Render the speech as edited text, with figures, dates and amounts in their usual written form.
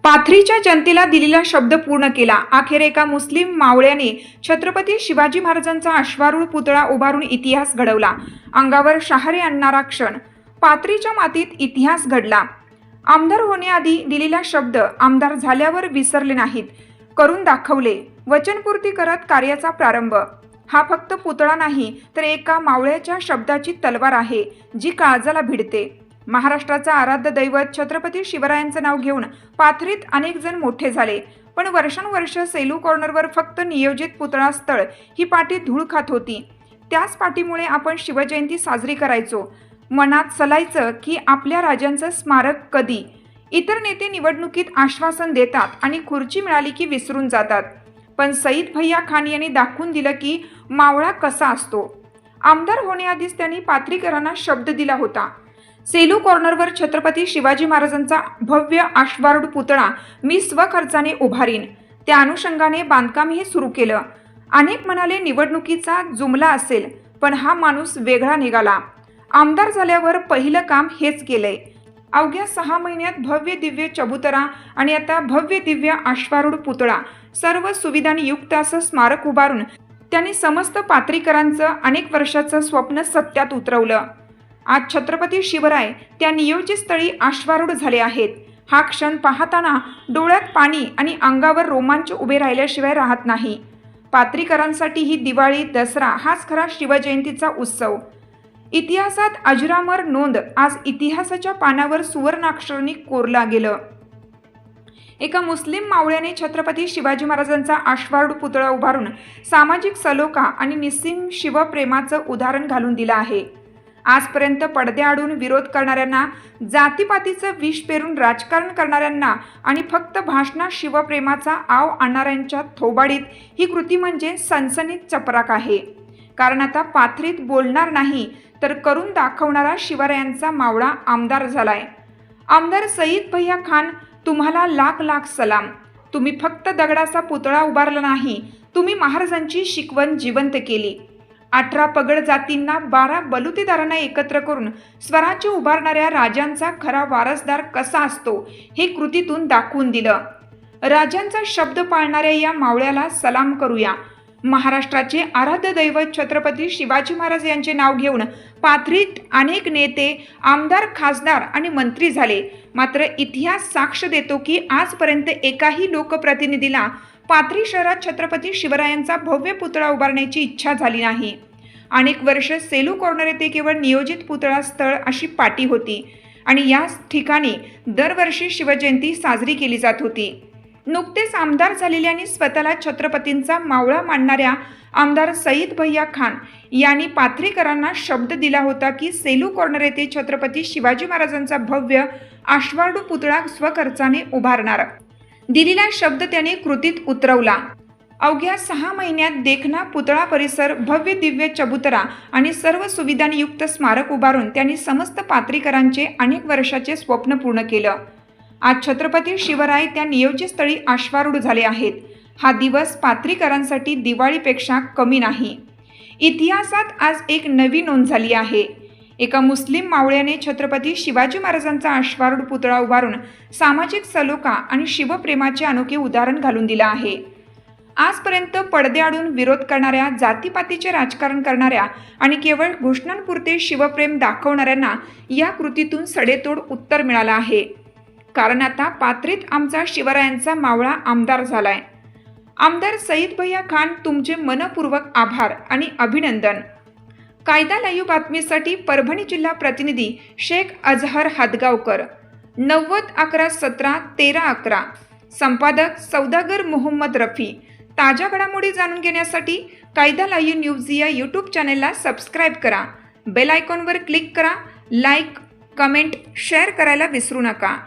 पाथरीच्या जनतेला दिलेला शब्द पूर्ण केला। अखेर एका मुस्लिम मावळ्याने छत्रपती शिवाजी महाराजांचा अश्वारूढ पुतळा उभारून इतिहास घडवला। अंगावर शहारे आणणारा क्षण, पाथरीच्या मातीत इतिहास घडला। आमदार होण्याआधी दिलेला शब्द आमदार झाल्यावर विसरले नाहीत, करून दाखवले। वचनपूर्ती करत कार्याचा प्रारंभ। हा फक्त पुतळा नाही तर एका मावळ्याच्या शब्दाची तलवार आहे, जी काळजाला भिडते। महाराष्ट्राचा आराध्य दैवत छत्रपती शिवरायांचं नाव घेऊन पाथरीत अनेक जण मोठे झाले, पण वर्षानुवर्ष सेलू कॉर्नरवर फक्त नियोजित पुतळा स्थळ ही पाठी धूळ खात होती। त्याच पाठीमुळे आपण शिवजयंती साजरी करायचो, मनात चलायचं की आपल्या राजांचं स्मारक कधी। इतर नेते निवडणुकीत आश्वासन देतात आणि खुर्ची मिळाली की विसरून जातात, पण सईद भैया खान यांनी दाखवून दिलं की मावळा कसा असतो। आमदार होण्याआधीच त्यांनी पाथरीकरांना शब्द दिला होता, सेलू कॉर्नरवर छत्रपती शिवाजी महाराजांचा भव्य अश्वारूढ पुतळा मी स्वखर्चाने उभारीन। त्या अनुषंगाने बांधकामही सुरू केलं। अनेक म्हणाले निवडणुकीचा जुमला असेल, पण हा माणूस वेगळा निघाला। आमदार झाल्यावर पहिलं काम हेच केलंय। अवघ्या 6 महिन्यात भव्य दिव्य चबुतरा आणि आता भव्य दिव्य अश्वारूढ पुतळा, सर्व सुविधांनी युक्त असं स्मारक उभारून त्यांनी समस्त पाथरीकरांचं अनेक वर्षाचं स्वप्न सत्यात उतरवलं। आज छत्रपती शिवराय त्या नियोजित स्थळी अश्वारूढ झाले आहेत। हा क्षण पाहताना डोळ्यात पाणी आणि अंगावर रोमांच उभे राहिल्याशिवाय राहत नाही। पाथरीकरांसाठी ही दिवाळी, दसरा हाच खरा शिवजयंतीचा उत्सव। इतिहासात अजरामर नोंद आज इतिहासाच्या पानावर सुवर्णाक्षरांनी कोरला गेलं। एका मुस्लिम मावळ्याने छत्रपती शिवाजी महाराजांचा अश्वारूढ पुतळा उभारून सामाजिक सलोखा आणि निस्सीम शिवप्रेमाचं उदाहरण घालून दिलं आहे। आजपर्यंत पडद्याआडून विरोध करणाऱ्यांना, जातीपातीचं विष पेरून राजकारण करणाऱ्यांना आणि फक्त भाषणात शिवप्रेमाचा आव आणणाऱ्यांच्या थोबाडीत ही कृती म्हणजे सनसनीत चपराक आहे। कारण आता पाथरीत बोलणार नाही तर करून दाखवणारा शिवरायांचा मावळा आमदार झालाय। आमदार सईद भैया खान, तुम्हाला लाख लाख सलाम। तुम्ही फक्त दगडाचा पुतळा उभारला नाही, तुम्ही महाराजांची शिकवण जिवंत केली। 18 पगड जातींना, 12 बलुतेदारांना एकत्र करून स्वराज्य उभारणाऱ्या राजांचा खरा वारसदार कसा असतो हे कृतीतून दाखवून दिलं। राजांचा शब्द पाळणाऱ्या या मावळ्याला सलाम करूया। महाराष्ट्राचे आराध्य दैवत छत्रपती शिवाजी महाराज यांचे नाव घेऊन पाथरीत अनेक नेते, आमदार, खासदार आणि मंत्री झाले, मात्र इतिहास साक्ष देतो की आजपर्यंत एकाही लोकप्रतिनिधीला पाथरी शहरात छत्रपती शिवरायांचा भव्य पुतळा उभारण्याची इच्छा झाली नाही। अनेक वर्ष सेलू कॉर्नर येथे केवळ नियोजित पुतळा स्थळ अशी पाटी होती आणि या ठिकाणी दरवर्षी शिवजयंती साजरी केली जात होती। नुकतेच आमदार झालेल्या आणि स्वतःला छत्रपतींचा मावळा मानणाऱ्या आमदार सईद भैया खान यांनी पाथरीकरांना शब्द दिला होता की सेलू कॉर्नर येथे छत्रपती शिवाजी महाराजांचा भव्य अश्वारूढ पुतळा स्वखर्चाने उभारणार। दिलेला शब्द त्याने कृतीत उतरवला। अवघ्या 6 महिन्यात देखना पुतळा परिसर, भव्य दिव्य चबुतरा आणि सर्व सुविधांनी युक्त स्मारक उभारून त्यांनी समस्त पाथरीकरांचे अनेक वर्षाचे स्वप्न पूर्ण केलं। आज छत्रपती शिवराय त्या नियोजित स्थळी अश्वारूढ झाले आहेत। हा दिवस पाथरीकरांसाठी दिवाळीपेक्षा कमी नाही। इतिहासात आज एक नवी नोंद झाली आहे। एका मुस्लिम मावळ्याने छत्रपती शिवाजी महाराजांचा अश्वारूढ पुतळा उभारून सामाजिक सलोखा आणि शिवप्रेमाचे अनोखे उदाहरण घालून दिलं आहे। आजपर्यंत पडद्याआडून विरोध करणाऱ्या, जातीपातीचे राजकारण करणाऱ्या आणि केवळ घोषणांपुरते शिवप्रेम दाखवणाऱ्यांना या कृतीतून सडेतोड उत्तर मिळालं आहे। कारण आता पाथरीत आमचा शिवरायांचा मावळा आमदार झालाय। आमदार सईद भैया खान, तुमचे मनपूर्वक आभार आणि अभिनंदन। कायदा लाईव्ह बातमीसाठी परभणी जिल्हा प्रतिनिधी शेख अजहर हदगावकर, 9011171311, संपादक सौदागर मोहम्मद रफी। ताज्या घडामोडी जाणून घेण्यासाठी कायदा लाईव्ह न्यूज या यूट्यूब चॅनेलला सबस्क्राईब करा। बेल आयकॉनवर क्लिक करा। लाईक, कमेंट, शेअर करायला विसरू नका।